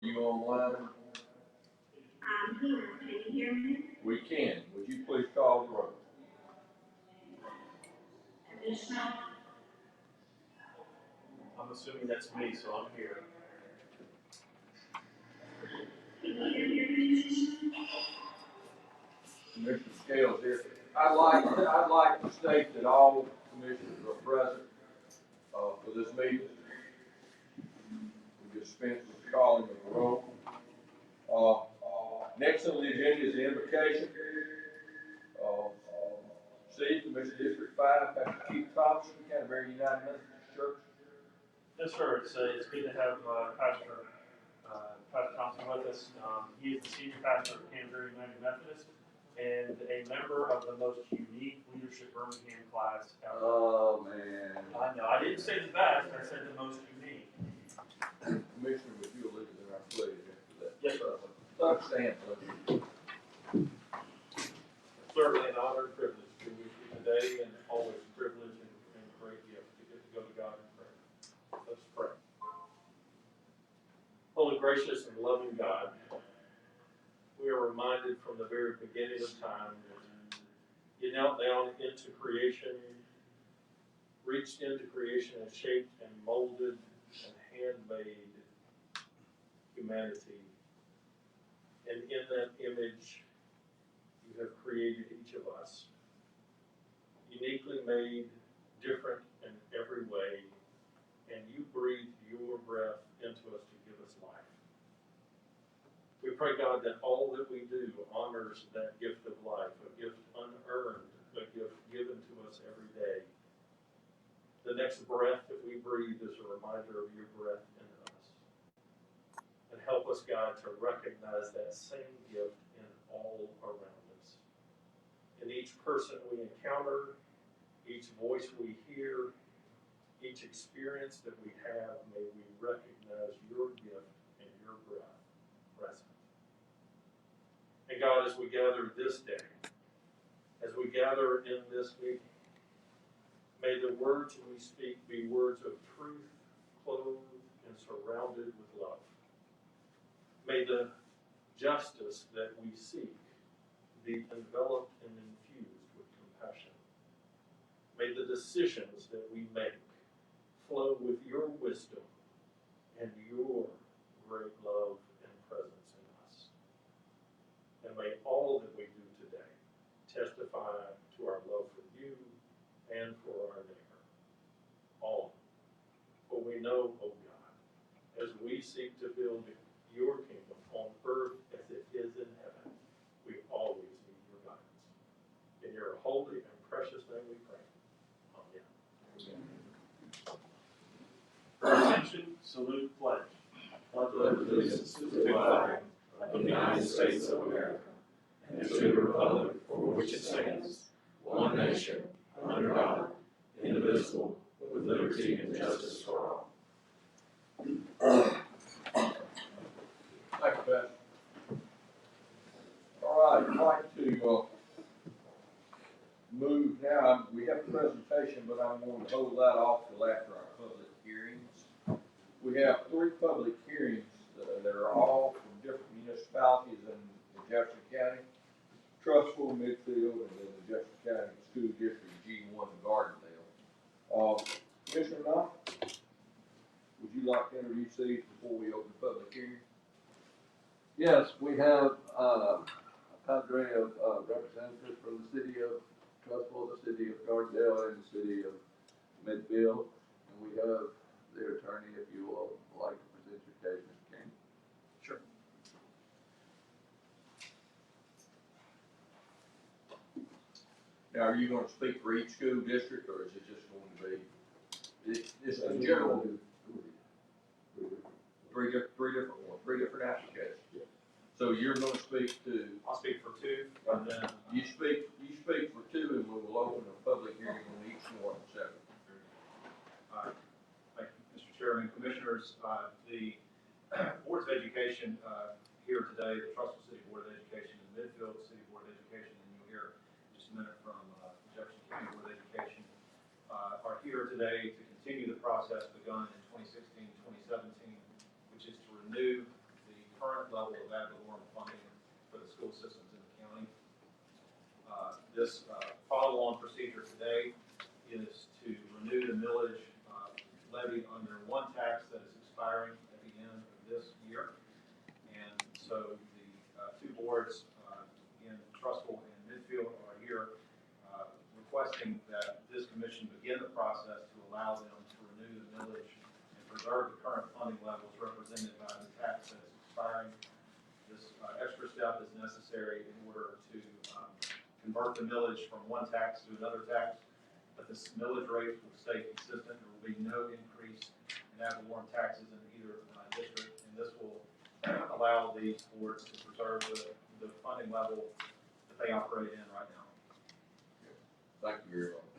You online? I'm here. Can you hear me? We can. Would you please call the roll? Commissioner, I'm assuming that's me, so I'm here. can you hear me, Commissioner? Commissioner Scales here. I'd like to state that all commissioners are present, for this meeting. We dispense with the calling of the roll. Next on the agenda is the invocation. Steve, Commissioner District 5, Pastor Keith Thompson, Canterbury United Methodist Church. Yes, sir. It's good to have Pastor Thompson with us. He is the senior pastor of Canterbury United Methodist and a member of the most unique leadership Birmingham class ever. Oh, man. I know. I didn't say the best. I said the most unique. Commissioner, would you lead in our pledge after that? Yes, sir. Stand, please. Certainly an honor and privilege to be with you today, and always a privilege and a great gift to get to go to God in prayer. Let's pray. Holy, gracious, and loving God, we are reminded from the very beginning of time that you knelt down into creation, reached into creation and shaped and molded and handmade humanity. And in that image, you have created each of us, uniquely made, different in every way, and you breathed your breath into us to give us life. We pray, God, that all that we do honors that gift of life, a gift unearned, a gift given to us every day. The next breath that we breathe is a reminder of your breath in us. And help us, God, to recognize that same gift in all around us. In each person we encounter, each voice we hear, each experience that we have, may we recognize your gift and your breath present. And God, as we gather this day, as we gather in this meeting, may the words we speak be words of truth, clothed and surrounded with love. May the justice that we seek be enveloped and infused with compassion. May the decisions that we make flow with your wisdom and your great love and presence in us. And may all that we do today testify to our love for you and for our neighbor. All. For we know, O God, as we seek to build your kingdom on earth as it is in heaven, we always need your guidance. In your holy and precious name we pray. Amen. Attention, salute, pledge. Pledge allegiance to the flag of the United States of America and to the republic for which it stands, one nation, under God, indivisible, with liberty and justice for all. Thank you, Pastor. All right, I'd like to move now. We have a presentation, but I'm going to hold that off till after our public hearings. We have 3 public hearings that are all from different municipalities in Jefferson County: Trussville, Midfield, and then the Jefferson County School District G1 in Gardendale. Commissioner Knott, would you like to introduce these before we open the public hearing? Yes, we have a cadre of representatives from the city of Trussville, the city of Gardendale, and the city of Midfield. And we have their attorney, if you will like to present your case, Mr. King. Sure. Now, are you going to speak for each school district, or is it just going to be, it's in general, three different applications? Yeah. So you're going to speak to, I'll speak for 2, and then you speak for 2, and we will open a public hearing on each one separately. Thank you, Mr. Chairman, Commissioners. The Boards of Education here today, the Trussville City Board of Education and Midfield City Board of Education, and you'll hear in just a minute from Jefferson County Board of Education, are here today to continue the process begun in 2016-2017, which is to renew the This follow-on procedure today is to renew the millage levied under one tax that is expiring at the end of this year. And so the two boards in Trussville and Midfield are here requesting that this commission begin the process to allow them to renew the millage and preserve the current funding levels represented by the tax that is expiring. This extra step is necessary in order to convert the millage from one tax to another tax, but the millage rate will stay consistent. There will be no increase in ad valorem taxes in either district, and this will allow these boards to preserve the funding level that they operate in right now. Thank you very much.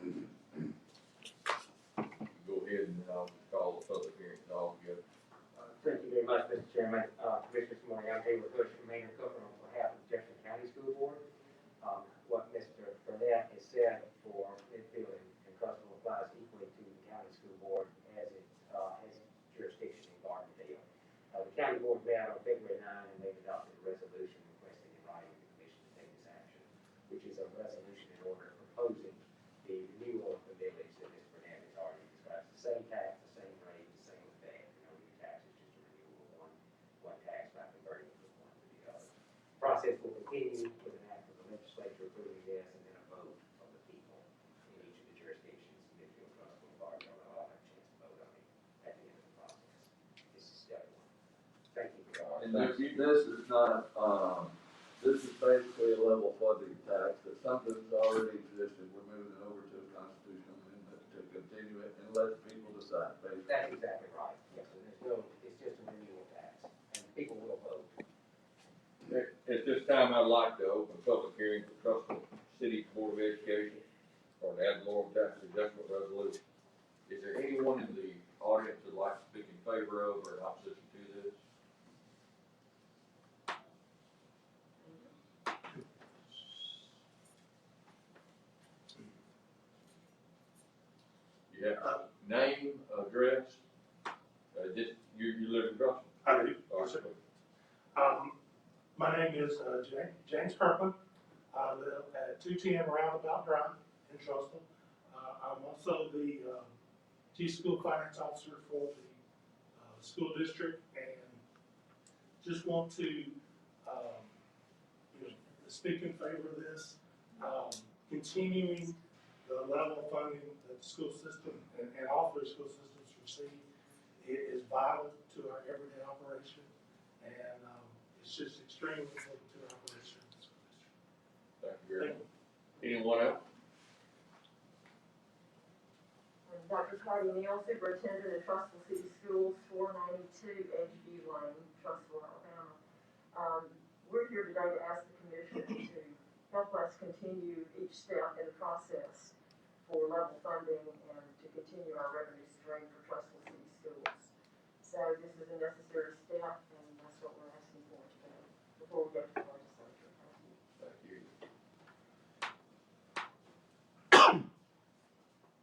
Go ahead and I'll just call the public hearing all together. Thank you very much, Mr. Chairman. Commissioners, this morning I'm here with Bush and Mayor Cook on behalf of the Jefferson County School Board. What Mr. Burnett has said for Midfield and Trussville applies equally to the county school board as it has jurisdiction in Gardendale. The county board met on February 9 and they've adopted a resolution requesting in writing the commission to take this action, which is a resolution in order proposing the renewal of the millage that Mr. Burnett has already described. It's the same tax, the same rate, the same effect. No new tax, it's just a renewal of one tax by converting it from one to the other. Process will continue with an act of the legislature approving this and then a vote of the people in each of the jurisdictions, Midfield, Trussville, and Gardendale, will all have a chance to vote on it at the end of the process. This is step one. Thank you. And this is not, this is basically a level funding tax that something that's already existed. We're moving it over to a constitutional amendment to continue it and let the people decide, basically. That's exactly right. Yes, and there's no, it's just a renewal tax, and people will vote. At this time, I'd like to open public hearing for Trussville City Board of Education on the ad valorem tax adjustment resolution. Is there anyone in the audience that'd like to speak in favor of or in opposition to this? You have name, address, just, you live in Trussville? I do. All Yes, right. sir. My name is James Kirkland. I live at 210 Roundabout Drive in Trussville. I'm also the Chief School Finance Officer for the school district, and just want to speak in favor of this. Continuing the level of funding that the school system and all three school systems receive, it is vital to our everyday operation, and it's just extremely important to our operation in the school district. Thank you very much. Anyone else? Dr. Cardi Neal, Superintendent of Trussville City Schools, 492 Edgeview Lane, Trussville, Alabama. We're here today to ask the commission to help us continue each step in the process for level funding and to continue our revenue stream for Trussville City Schools. So this is a necessary step, and that's what we're asking for today before we get to the legislature. Thank you.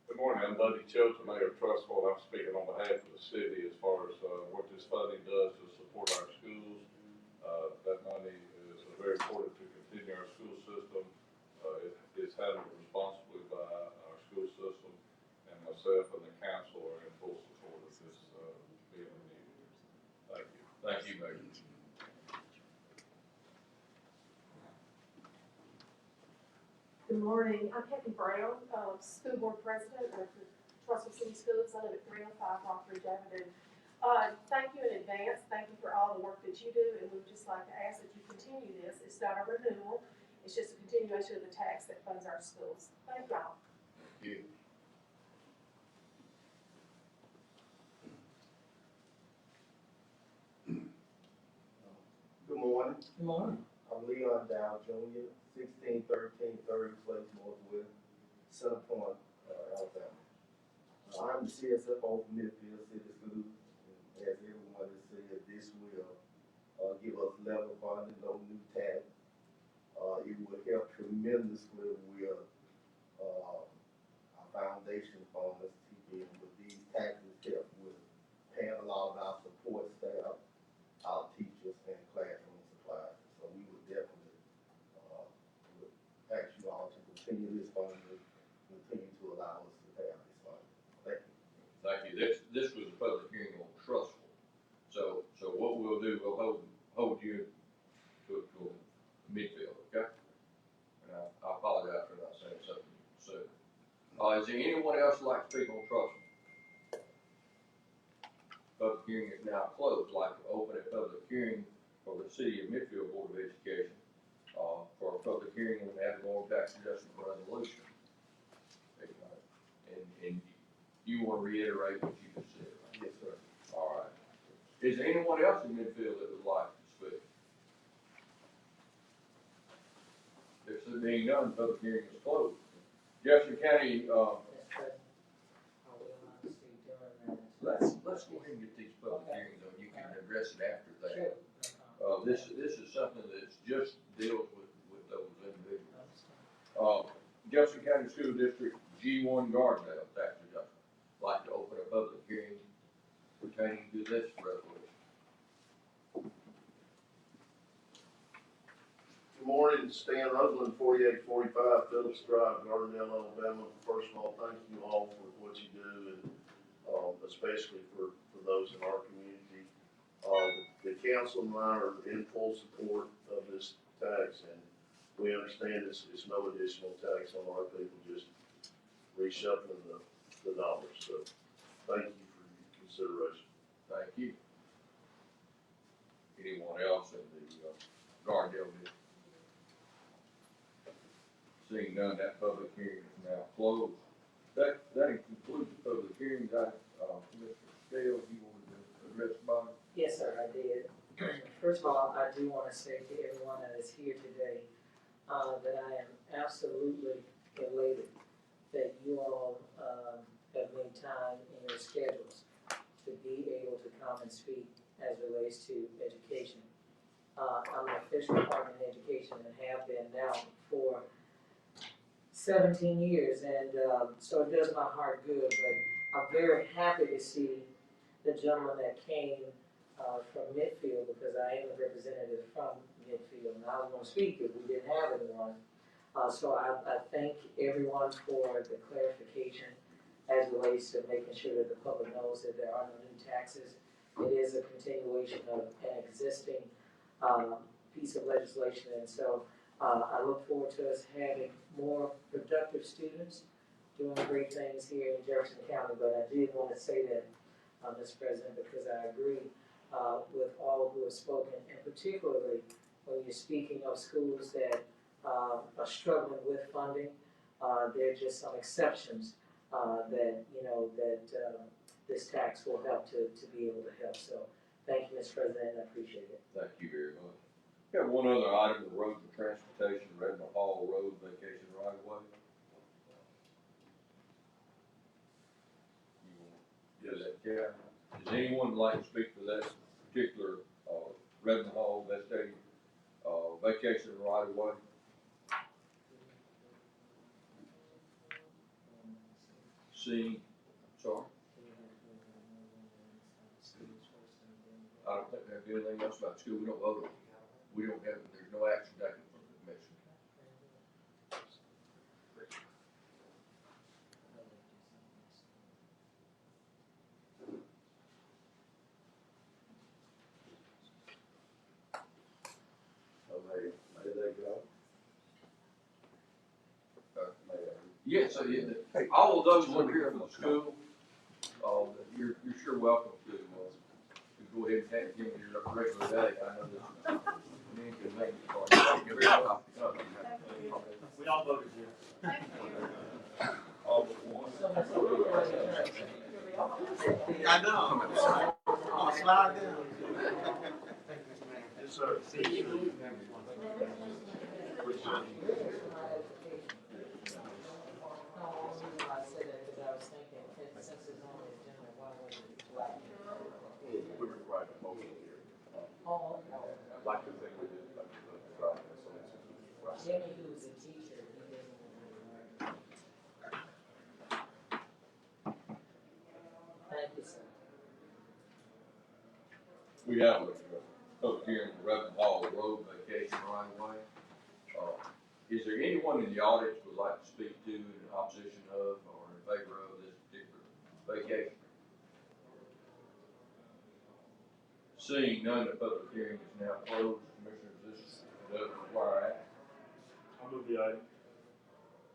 Good morning, I'm Buddy Chilton, Mayor of Trussville. I'm speaking on behalf of the city as far as what this funding does to support our schools. That money is very important to continue our school system. It is handled responsibly by our school system, and myself and the council are in full support of this being renewed. Thank you. Thank you, Mayor. Good morning, I'm Kathy Brown, School Board President of the Trussville City Schools. I live at 305 Rockridge Avenue. Thank you in advance, thank you for all the work that you do, and we'd just like to ask that you continue this. It's not a renewal, it's just a continuation of the tax that funds our schools. Thank y'all. Thank you. Good morning. Good morning. I'm Leon Dow Jr., 1613 Third Place Northwest, Center Point, Alabama. I'm the CSFO for Midfield City Schools. And as everyone has said, this will give us level funding, no new tax. It will help tremendously with our foundation funds, TPM, but these taxes help with paying a lot of our support staff, our teachers, and classroom supplies. So we would definitely would ask you all to continue do, we'll hold you to Midfield, okay? And I apologize for not saying something sooner. Is there anyone else who'd like to speak on Trussell? Public hearing is now closed. I'd like to open a public hearing for the City of Midfield Board of Education, for a public hearing on the ad valorem tax adjustment resolution. And you want to reiterate what you just said, right? Yes, sir. All right. Is there anyone else in Midfield that would like to speak? There being none, public hearing is closed. Jefferson County, let's go ahead and get these public hearings on. You can address it after that. This is something that's just deals with those individuals. Jefferson County School District G1 Gardendale tax adjustment. Like to open a public hearing pertaining to this resolution. Good morning, Stan Rutland, 4845 Phillips Drive, Gardendale, Alabama. First of all, thank you all for what you do, and especially for those in our community. The council and I are in full support of this tax, and we understand it's no additional tax on our people, just reshuffling the dollars. So thank you for your consideration. Thank you. Anyone else in the Gardendale district? Seeing none, that public hearing is now closed. That concludes the public hearing. Commissioner Scales, you wanted to address the body? Yes, sir, I did. First of all, I do want to say to everyone that is here today, that I am absolutely elated that you all, have made time in your schedules to be able to come and speak as relates to education. I'm an official partner in education and have been now for 17 years, and so it does my heart good, but I'm very happy to see the gentleman that came from Midfield, because I am a representative from Midfield, and I was going to speak if we didn't have anyone. So I thank everyone for the clarification as relates to making sure that the public knows that there are no new taxes. It is a continuation of an existing piece of legislation, and so I look forward to us having more productive students doing great things here in Jefferson County. But I did want to say that, Mr. President, because I agree with all who have spoken, and particularly when you're speaking of schools that are struggling with funding. There are just some exceptions that this tax will help to be able to help. So thank you, Mr. President, I appreciate it. Thank you very much. We have one other item, the road and transportation, Redmond Hall Road vacation right of way. You want to do that, yeah? Does anyone like to speak to that particular, Redmond Hall, that's a, vacation right of way? See, sorry? I don't think they have anything else about school, we don't vote on it. We don't have, there's no action taken from the commission. May they go? Yes, all of those that are here from the school, you're sure welcome to go ahead and give me your regular day. I know this is an inconvenience for you. Thank you very much. We all voted here. All but one. I know. I'm gonna slide down. Yes, sir. We require a motion here. Like the thing we did, like the driving, so it's. Jimmy, who's a teacher, he doesn't. Thank you, sir. We have a public hearing for Redmond Hall Road vacation right away. Is there anyone in the audience who would like to speak to in opposition of or in favor of this particular vacation? Seeing none, the public hearing is now closed. Commissioners, this does require action. I'll move the item.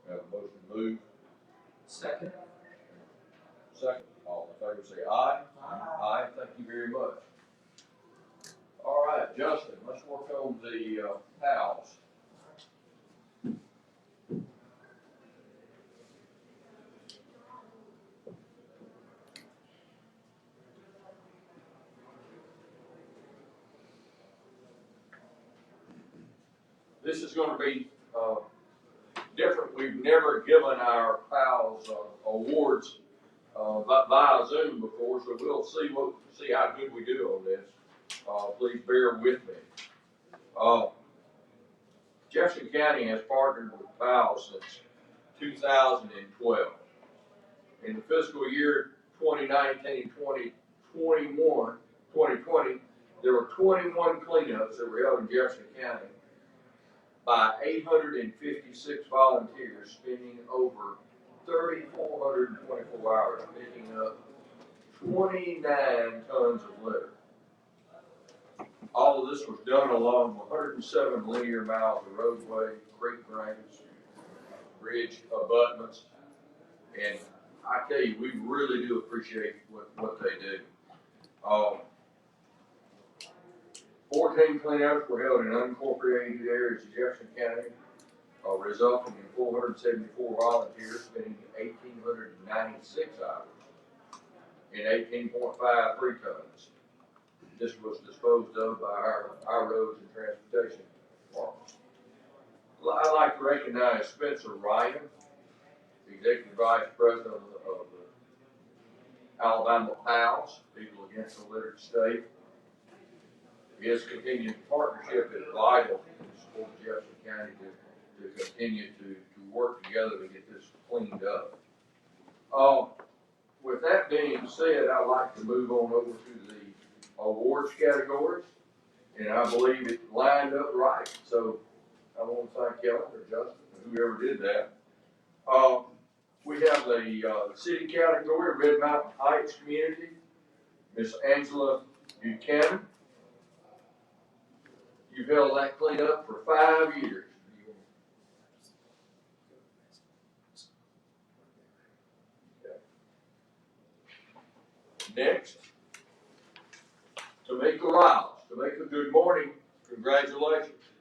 We have a motion to move. Second. Second, all in favor say aye. Aye, thank you very much. All right, Justin, let's work on the PALs. This is gonna be different. We've never given our PALs awards via Zoom before, so we'll see how good we do on this. Please bear with me. Jefferson County has partnered with PALs since 2012. In the fiscal year 2019, 2020, there were 21 cleanups that were held in Jefferson County by 856 volunteers, spending over 3,424 hours picking up 29 tons of litter. All of this was done along 107 linear miles of roadway, creek drains, bridge abutments, and I tell you, we really do appreciate what they do. 14 cleanups were held in unincorporated areas of Jefferson County, resulting in 474 volunteers spending 1,896 hours in 18.53 tons. This was disposed of by our roads and transportation department. I'd like to recognize Spencer Ryan, Executive Vice President of the Alabama PALs, People Against the Littered State. His continued partnership is vital to support Jefferson County to continue to work together to get this cleaned up. With that being said, I'd like to move on over to the awards categories, and I believe it lined up right. So I want to thank Kellen or Justin, whoever did that. We have the city category, Red Mountain Heights community, Miss Angela Buchanan. You've held that cleanup for 5 years. Next, Tamika Riles. Tamika, good morning. Congratulations.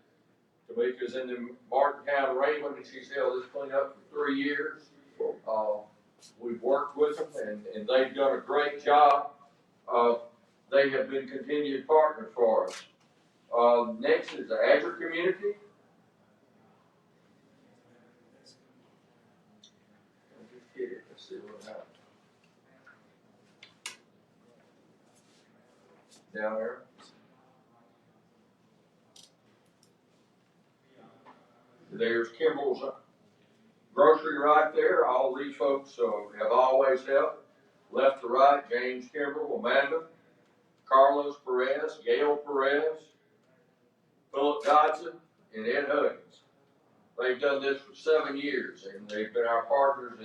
Tamika's in the Martintown Raymond, and she's held this cleanup for 3 years. We've worked with them, and they've done a great job. They have been continued partners for us. Next is the Azure community. Let's see what happens. Down there. There's Kimball's grocery right there. All these folks have always helped. Left to right, James Kimball, Amanda, Carlos Perez, Gail Perez, Philip Dodson, and Ed Huggins. They've done this for 7 years, and they've been our partners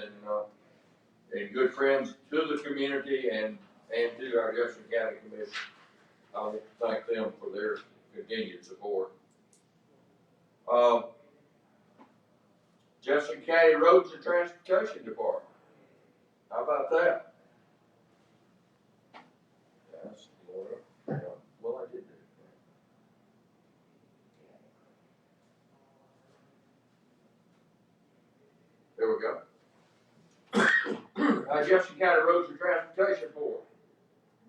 and good friends to the community and to our Jefferson County Commission. I want to thank them for their continued support. Jefferson County Roads and Transportation Department. How about that? Yes, Laura. Well, I did do it. There we go. Jefferson County Roads and Transportation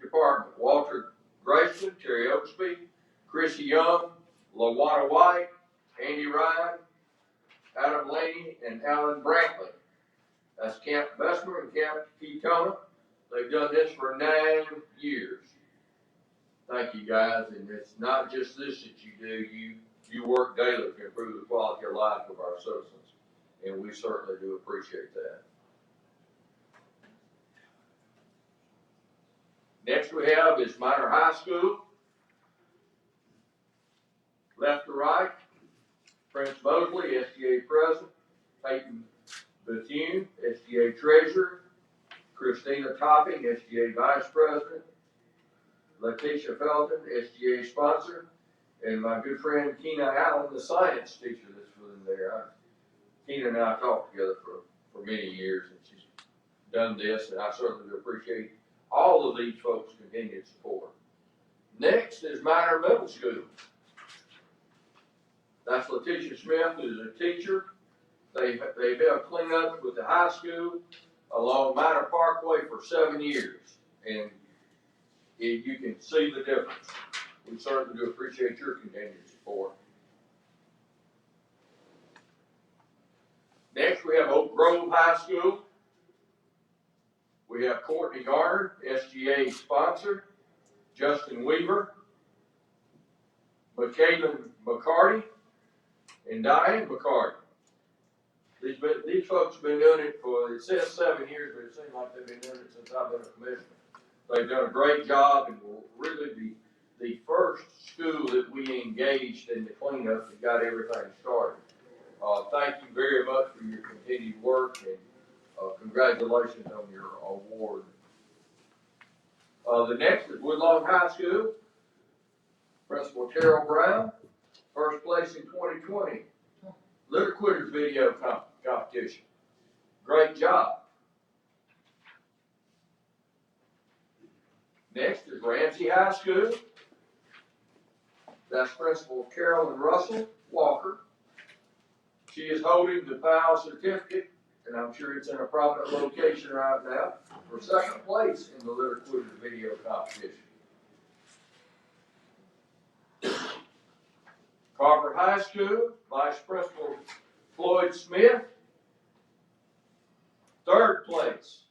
Department. Walter Grayson, Terry Oaksby, Chrissy Young, LaWanna White, Andy Ryan, Adam Laney, and Alan Brantley. That's Camp Bessemer and Camp Ketona. They've done this for 9 years. Thank you, guys. And it's not just this that you do. You work daily to improve the quality of life of our citizens, and we certainly do appreciate that. Next we have is Minor High School. Left to right, Prince Mosley, SGA President, Peyton Bethune, SGA Treasurer, Christina Topping, SGA Vice President, Letitia Felton, SGA sponsor, and my good friend Keena Allen, the science teacher that's in there. Keena and I talked together for many years, and she's done this, and I certainly appreciate all of these folks' continued support. Next is Minor Middle School. That's Letitia Smith, who's a teacher. They've helped clean up with the high school along Minor Parkway for 7 years, and you can see the difference. We certainly do appreciate your continued support. Next, we have Oak Grove High School. We have Courtney Garner, SGA sponsor, Justin Weaver, McKaylin McCarty, and Diane McCarty. These folks have been doing it for, it says 7 years, but it seems like they've been doing it since I've been a commissioner. They've done a great job and will really be the first school that we engaged in the cleanup that got everything started. Thank you very much for your continued work, and congratulations on your award. The next is Woodlawn High School. Principal Terrell Brown, first place in 2020. Litter Quitters video competition. Great job. Next is Ramsey High School. That's Principal Carolyn Russell Walker. She is holding the PAL certificate, and I'm sure it's in a prominent location right now, for second place in the Litter Quitters video competition. Carver High School, Vice Principal Floyd Smith, third place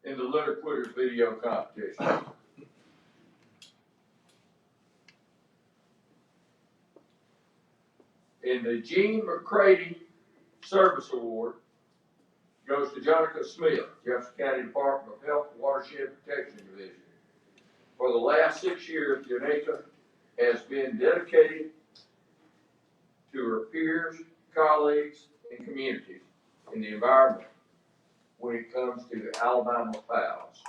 in the Litter Quitters video competition. And the Gene McCready Service Award goes to Jonica Smith, Jefferson County Department of Health Watershed Protection Division. For the last 6 years, Jonica has been dedicated to her peers, colleagues, and communities in the environment when it comes to Alabama PALs.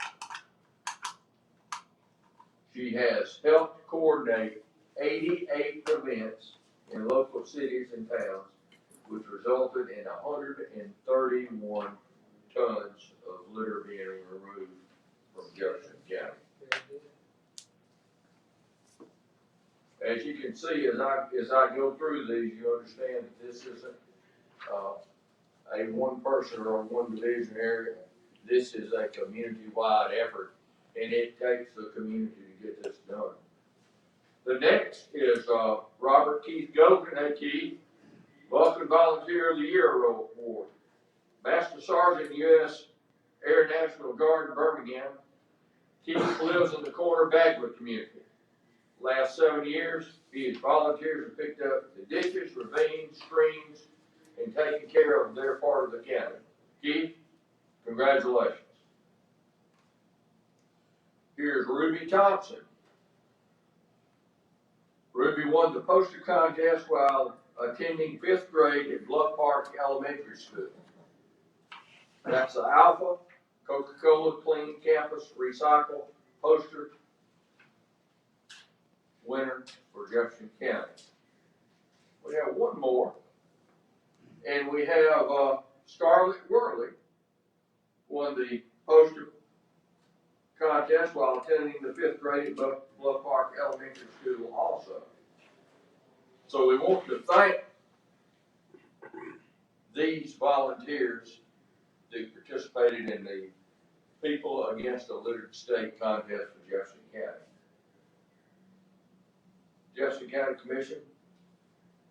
She has helped coordinate 88 events in local cities and towns, which resulted in 131 tons of litter being removed from Jefferson County. As you can see, as I go through these, you understand that this isn't a one person or a one division area. This is a community-wide effort, and it takes the community to get this done. The next is Robert Keith Gogan. Hey, Keith, Vulcan Volunteer of the Year Award. Master Sergeant U.S. Air National Guard in Birmingham. Keith lives in the Corner Bagwood community. Last 7 years, his volunteers have picked up the ditches, ravines, streams, and taken care of their part of the county. Keith, congratulations. Here's Ruby Thompson. Ruby won the poster contest while attending 5th grade at Bluff Park Elementary School. That's the Alpha Coca-Cola Clean Campus Recycle poster winner for Jefferson County. We have one more, and we have Scarlett Worley won the poster contest while attending the 5th grade at Bluff Park Elementary School also. So we want to thank these volunteers that participated in the People Against the Littered State contest for Jefferson County. Jefferson County Commission,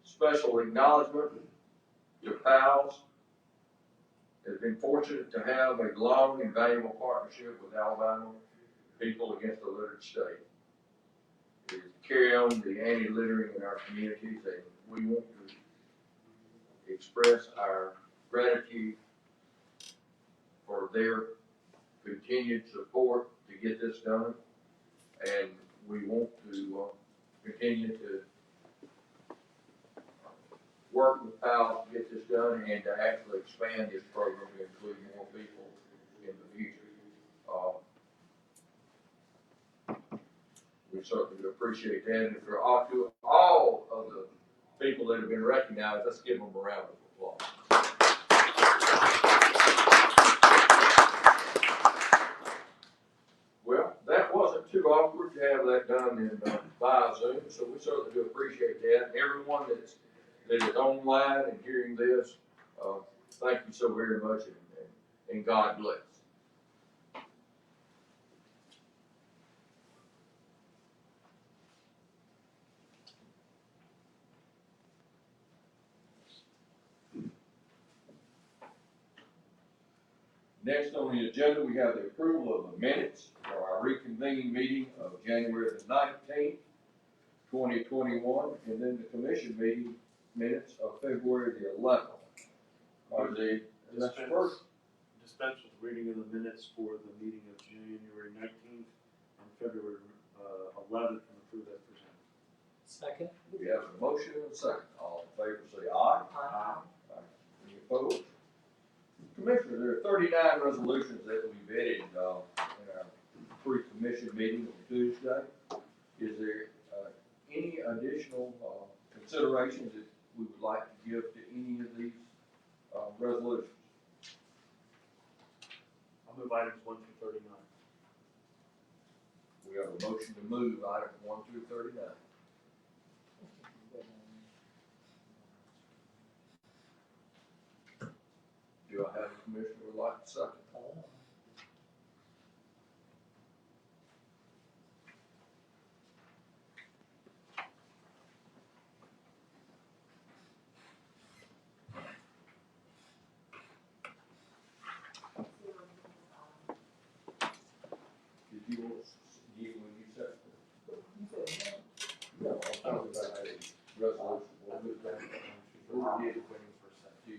special acknowledgement to PALs. Has been fortunate to have a long and valuable partnership with Alabama People Against the Littered State. It is to carry on the anti-littering in our communities, and we want to express our gratitude for their continued support to get this done, and we want to continue to work with PAL to get this done and to actually expand this program to include more people in the future. appreciate that. And for all of the people that have been recognized, let's give them a round of applause. Well, that wasn't too awkward to have that done in via Zoom, so we certainly do appreciate that. Everyone that is online and hearing this, thank you so very much, and God bless. Next on the agenda, we have the approval of the minutes for our reconvening meeting of January the 19th, 2021, and then the commission meeting minutes of February the 11th. Are they, that's first, Dispense with reading of the minutes for the meeting of January 19th and February 11th, and approve as presented. Second? we have a motion and a second. All in favor say aye. Aye. Any opposed? Commissioner, there are 39 resolutions that we vetted in our pre-commission meeting on Tuesday. Is there any additional considerations that we would like to give to any of these resolutions? I'll move items 1 through 39. We have a motion to move items 1 through 39. Do I have a commissioner who would like to second? Did you want to give when you said? No, I'm talking about a resolution. We'll move that. We'll get it when to you.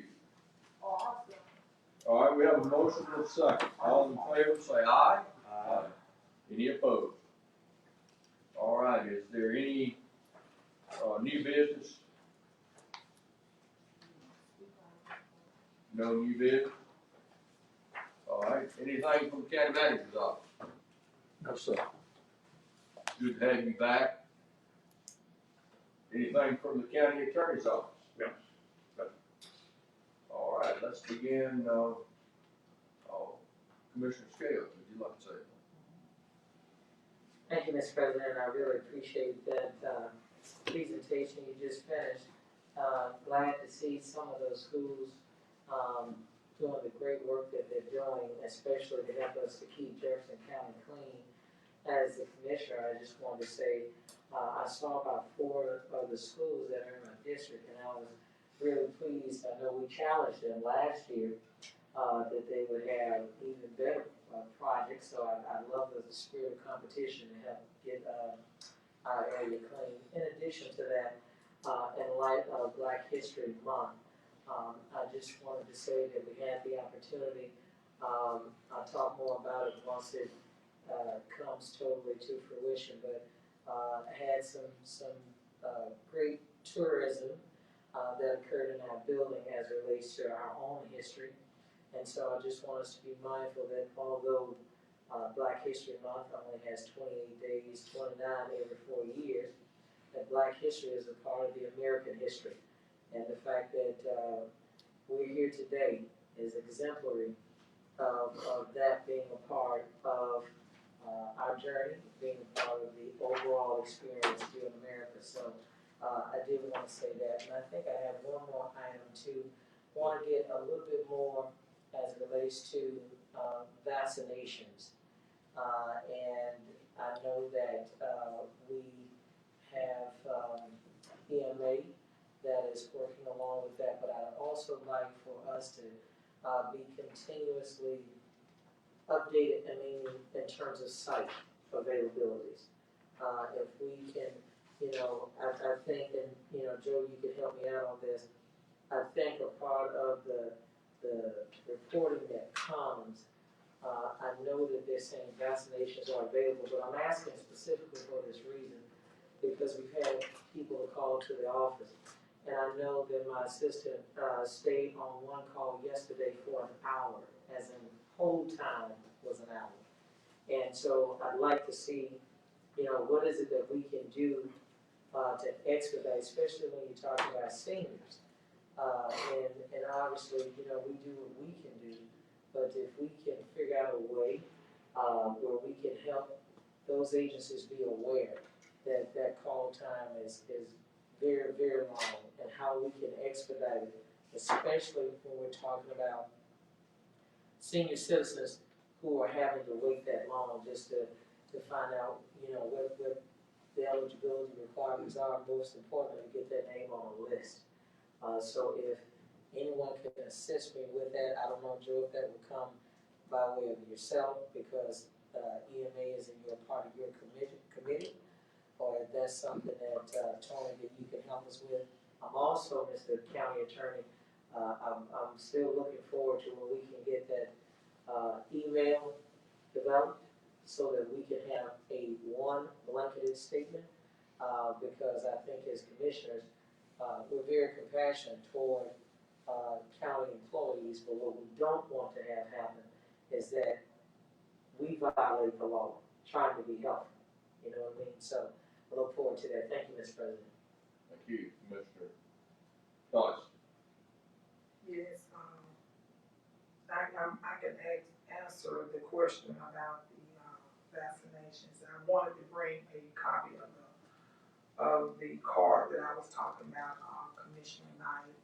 All right, we have a motion and a second. All in favor say aye. Aye. Any opposed? All right, is there any new business? No new business? All right, anything from the county manager's office? No, sir. Good to have you back. Anything from the county attorney's office? No. All right, let's begin, Commissioner Scales, would you like to say anything? Thank you, Mr. President. I really appreciate that presentation you just finished. Glad to see some of those schools doing the great work that they're doing, especially to help us to keep Jefferson County clean. As the commissioner, I just wanted to say I saw about 4 of the schools that are in my district, and I was really pleased. I know we challenged them last year that they would have even better projects, so I love the spirit of competition to help get our area clean. In addition to that, in light of Black History Month, I just wanted to say that we had the opportunity, I'll talk more about it once it comes totally to fruition, but I had some great tourism that occurred in our building as it relates to our own history. And so I just want us to be mindful that although Black History Month only has 28 days, 29 every 4 years, that Black history is a part of the American history. And the fact that we're here today is exemplary of that being a part of our journey, being a part of the overall experience here in America. So I did want to say that. And I think I have one more item to want to get a little bit more as it relates to vaccinations. And I know that we have EMA that is working along with that, but I'd also like for us to be continuously updated, in terms of site availabilities. If we can, I think, and, Joe, you could help me out on this, I think a part of the reporting that comes, I know that they're saying vaccinations are available, but I'm asking specifically for this reason, because we've had people call to the office. And I know that my assistant stayed on one call yesterday for an hour, as in hold time was an hour. And so I'd like to see what is it that we can do to expedite, especially when you're talking about seniors. And obviously, we do what we can do, but if we can figure out a way where we can help those agencies be aware that that call time is very, very long, and how we can expedite it, especially when we're talking about senior citizens who are having to wait that long just to find out, what the eligibility requirements are, most importantly, to get their name on a list. So if anyone can assist me with that, I don't know, Joe, if that would come by way of yourself, because EMA is in your part of your committee, or if that's something that, Tony, that you can help us with. I'm also, Mr. County Attorney, I'm still looking forward to when we can get that email developed, so that we can have a one blanketed statement, because I think as commissioners, we're very compassionate toward county employees, but what we don't want to have happen is that we violate the law, trying to be helpful, you know what I mean? So I look forward to that. Thank you, Mr. President. Thank you, Commissioner Thomas. Yes, I can answer the question about the vaccinations. I wanted to bring a copy of the card that I was talking about, Commissioner Knight.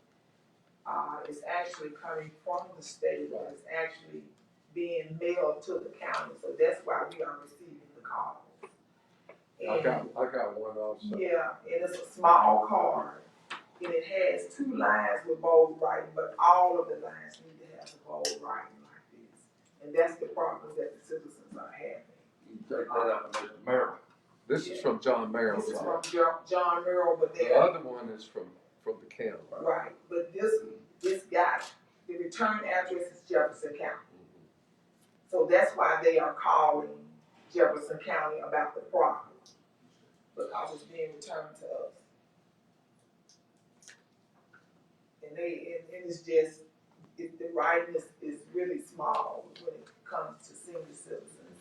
It's actually coming from the state, but it's actually being mailed to the county, so that's why we are receiving the calls. I got one also. Yeah, and it's a small card, and it has 2 lines with bold writing, but all of the lines need to have the bold writing like this. And that's the problem that the citizens are having. You can take that out, Mr. Merrill. This is from John Merrill. This is from John Merrill, but The other one is from the county. right, but this guy, the return address is Jefferson County. So that's why they are calling Jefferson County about the problem, because it's being returned to us. And it's just, the writing is really small when it comes to senior citizens.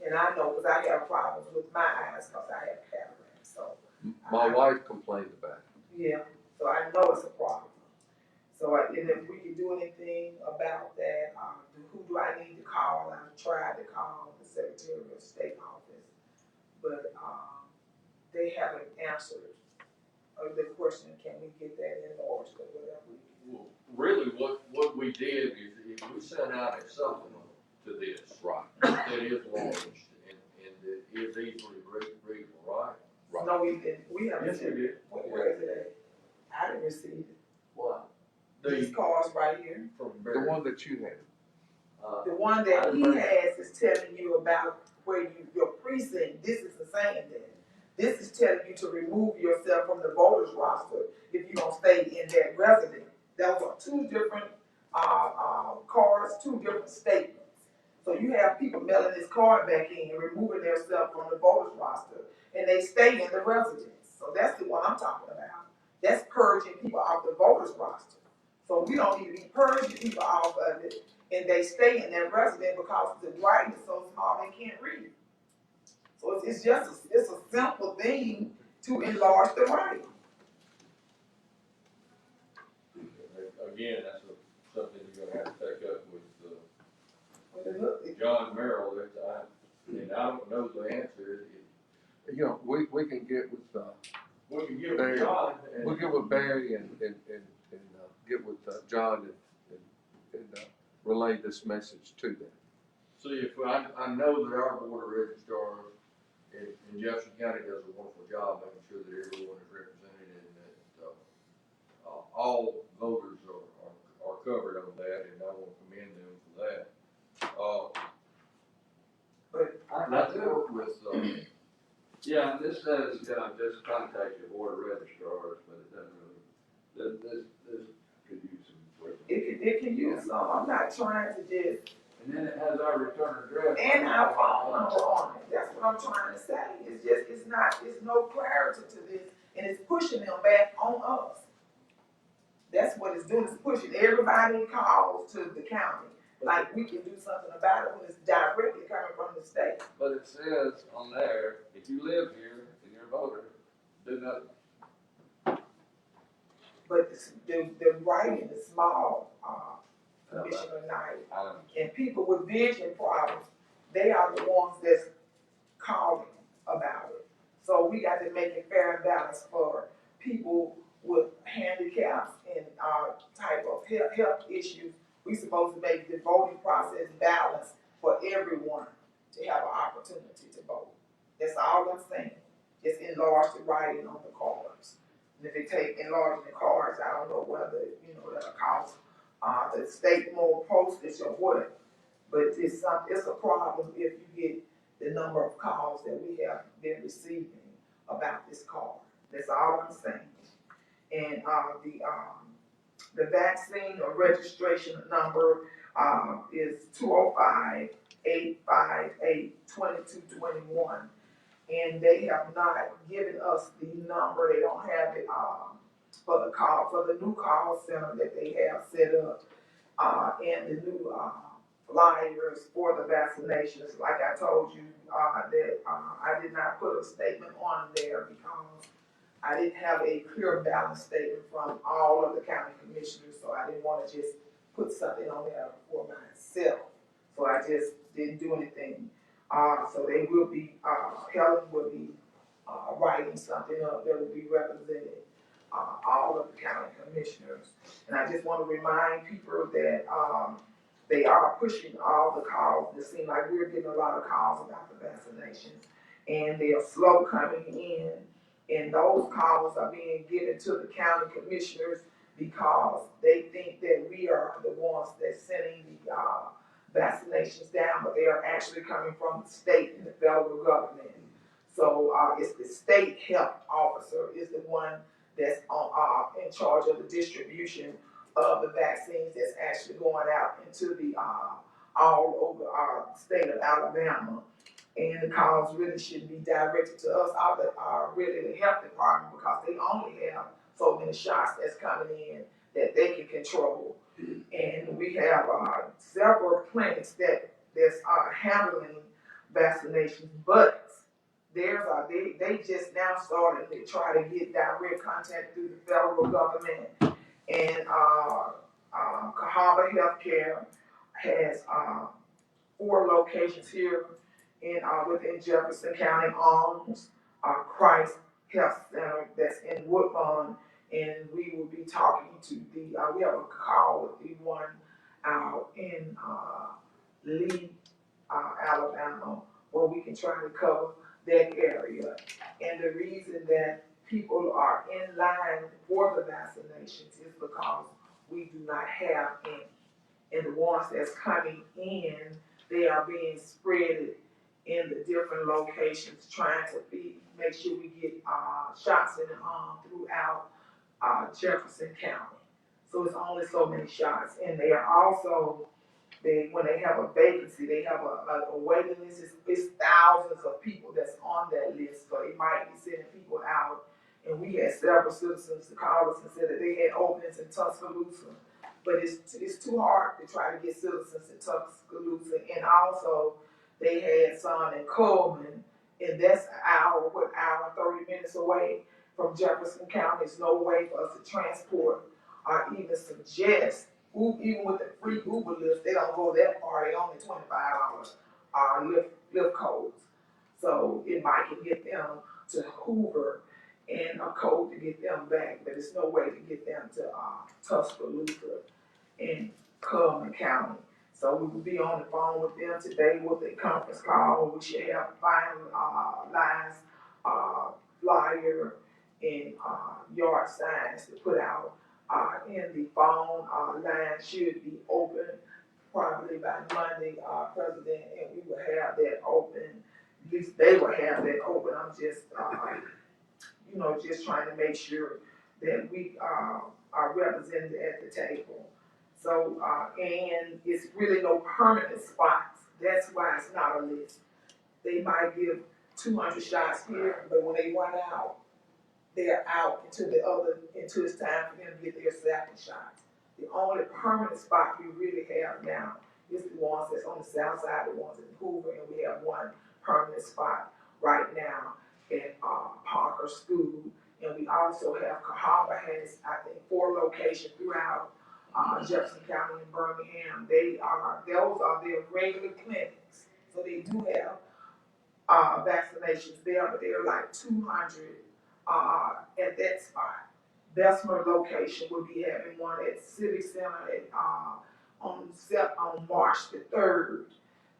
And I know, because I have problems with my eyes, because I have cataracts, so. My wife complained about it. Yeah, so I know it's a problem. So, and if we can do anything about that, who do I need to call? I've tried to call the Secretary of State office, but, they haven't answered the question, can we get that in order, or whatever. Well, really, what we did is we sent out a supplement to this. Right. That is launched and it is easily readable, right? Right. No, we didn't, we haven't. Yes, we did. Where is it at? I didn't receive it. What? These cards right here. From The Barry. one that you had. The one that he has is telling you about where your precinct, this isn't saying that. This is telling you to remove yourself from the voters roster if you don't stay in that resident. Those are 2 different, cards, 2 different statements. So you have people mailing this card back in and removing themselves from the voters roster, and they stay in the residence. So that's the one I'm talking about. That's purging people off the voters roster. So we don't need to be purging people off of it, and they stay in that resident because the writing is so small they can't read. So it's just it's a simple thing to enlarge the writing. Again, that's something you're gonna have to take up with, John Merrill, and I don't know the answer. You know, we can get with, We can give Barry. it John and. We'll get with Barry and get with John and relay this message to them. See, if I know that our board of registrars in Jefferson County does a wonderful job making sure that everyone is represented and that, all voters are covered on that, and I want to commend them for that. I work with, Yeah, and this says, just contact your board of registrars, but it doesn't really, this could use some. It can use some. I'm not trying to just. And then it has our return address. And our phone number on it. That's what I'm trying to say. It's no clarity to this, and it's pushing them back on us. That's what it's doing. It's pushing everybody calls to the county. like we can do something about it when it's directly coming from the state. But it says on there, if you live here and you're a voter, do nothing. But the writing is small, Commissioner Knight. I don't. And people with vision problems, they are the ones that's calling about it. So we got to make it fair and balanced for people with handicaps and, type of health issues. We supposed to make the voting process balanced for everyone to have an opportunity to vote. That's all I'm saying. Just enlarge the writing on the cards. And if they take enlarging the cards, I don't know whether, that'll cost, the state more postage or what. But it's a problem if you get the number of calls that we have been receiving about this card. That's all I'm saying. And, the vaccine or registration number, is 205-858-2221. And they have not given us the number, they don't have it, for the new call center that they have set up, and the new, flyers for the vaccinations. Like I told you, that, I did not put a statement on there because I didn't have a clear balance statement from all of the county commissioners, so I didn't wanna just put something on there for myself. So I just didn't do anything. So they will be, Helen will be, writing something up that will be representing, all of the county commissioners. And I just wanna remind people that, they are pushing all the calls. It seems like we're getting a lot of calls about the vaccinations, and they are slow coming in. And those calls are being given to the county commissioners because they think that we are the ones that's sending the, vaccinations down, but they are actually coming from the state and the federal government. So, it's the state health officer is the one that's in charge of the distribution of the vaccines that's actually going out into the, all over our state of Alabama. And the calls really shouldn't be directed to us, really the health department, because they only have so many shots that's coming in that they can control. And we have, several clinics that's handling vaccinations, but they just now started to try to get direct contact through the federal government. And, Cahaba Healthcare has, 4 locations here within Jefferson County, owns, Christ Health Center that's in Woodlawn. And we will be talking to we have a call with the one out in, Lee, Alabama, where we can try to cover that area. And the reason that people are in line for the vaccinations is because we do not have any. And the ones that's coming in, they are being spread in the different locations, trying to make sure we get, shots in the arm throughout, Jefferson County. So it's only so many shots. And they are also, when they have a vacancy, they have a waiting list. It's thousands of people that's on that list, so they might be sending people out. And we had several citizens to call us and said that they had openings in Tuscaloosa, but it's too hard to try to get citizens in Tuscaloosa. And also, they had some in Coleman, and that's an hour and 30 minutes away from Jefferson County. There's no way for us to transport or even suggest. Even with the free Uber lifts, they don't go that far. They only $25 lift codes. So it might can get them to Hoover and a code to get them back, but there's no way to get them to Tuscaloosa and Coleman County. So we will be on the phone with them today with a conference call. We should have finalized flyer and yard signs to put out. And the phone line should be open probably by Monday, President, and we will have that open. At least they will have that open. I'm just, just trying to make sure that we are represented at the table. So, and it's really no permanent spots. That's why it's not a list. They might give 200 shots here, but when they run out, they're out until it's time for them to get their second shots. The only permanent spot we really have now It's the ones that's on the south side, the ones in Hoover, and we have one permanent spot right now at, Parker School. And we also have, Cahaba has, I think, 4 locations throughout, Jefferson County and Birmingham. Those are their regular clinics. So they do have, vaccinations there, but they're like 200, at that spot. Bessemer location will be having one at Civic Center at, on March the 3rd.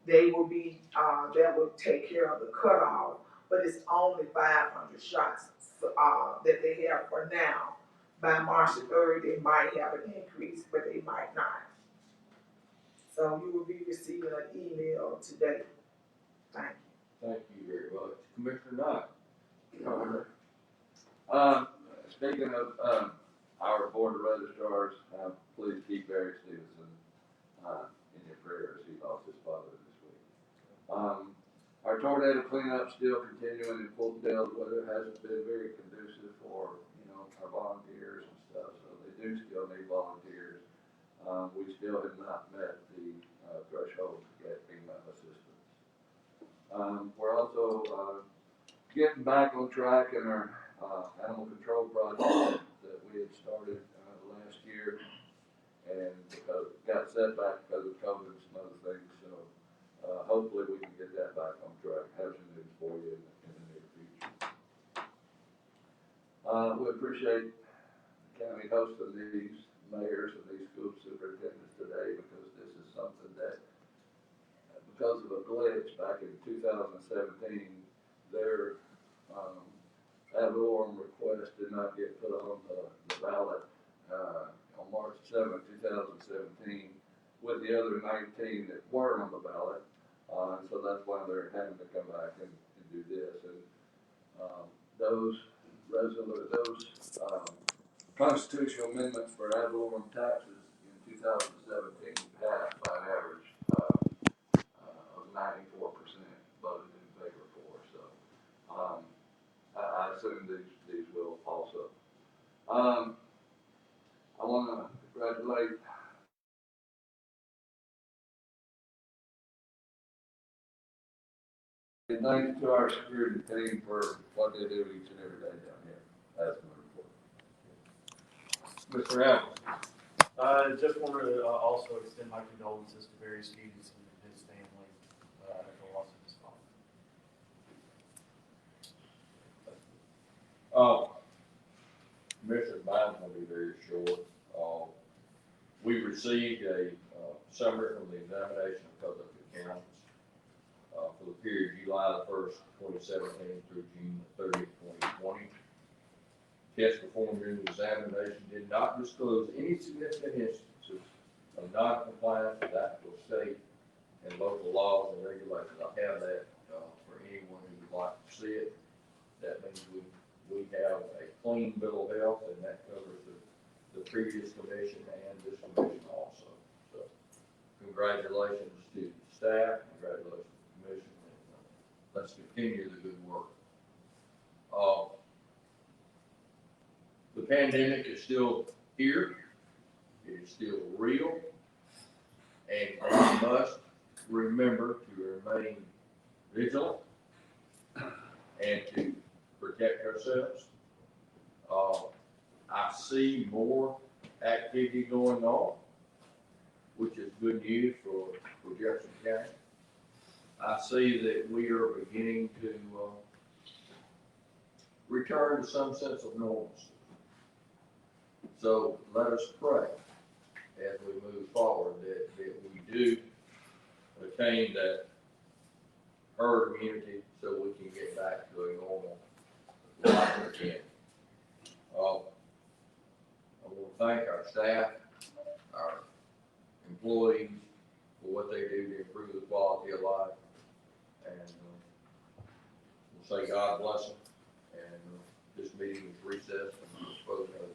They will be, that will take care of the cutoff, but it's only 500 shots, that they have for now. By March the 3rd, they might have an increase, but they might not. So you will be receiving an email today. Thank you. Thank you very much. Commissioner Knight. Speaking of, our board of registrars, please keep Barry Stevenson, in your prayers. He lost his father this week. Our tornado cleanup still continuing in full tilt. The weather hasn't been very conducive for, our volunteers and stuff, so they do still need volunteers. We still have not met the, threshold to get FEMA assistance. We're also, getting back on track in our, animal control project that we had started, last year. And because got set back because of COVID and some other things, so, hopefully we can get that back on track. Have some news for you in the near future. We appreciate the county hosting these mayors and these school superintendents today, because this is something that, because of a glitch back in 2017, their, ad valorem request did not get put on the ballot, on March 7th, 2017, with the other 19 that were on the ballot. And so that's why they're having to come back and do this. And, those constitutional amendments for ad valorem taxes in 2017 passed by an average, of 94% voted in favor for. So, I assume these will also. I want to congratulate and thanks to our security team for what they do each and every day down here. That's my report. Mr. Allen. I just wanted to also extend my condolences to Barry Stevenson and his family at the loss of his father. Commissioner, mine's gonna be very short. We received a, summary from the examination of public accounts, for the period July the 1st, 2017 through June the 30th, 2020. Tests performed during the examination did not disclose any significant instances of non-compliance with applicable state and local laws and regulations. I have that, for anyone who would like to see it. That means we have a clean bill of health, and that covers the previous commission and this commission also. So, congratulations to the staff, congratulations to the commission, and let's continue the good work. The pandemic is still here, it is still real, and we must remember to remain vigilant and to protect ourselves. I see more activity going on, which is good news for Jefferson County. I see that we are beginning to return to some sense of normalcy. So let us pray as we move forward that we do attain that herd immunity so we can get back to a normal life again. I want to thank our staff, our employees for what they do to improve the quality of life. And we'll say God bless them. And this meeting is recessed and we're supposed to have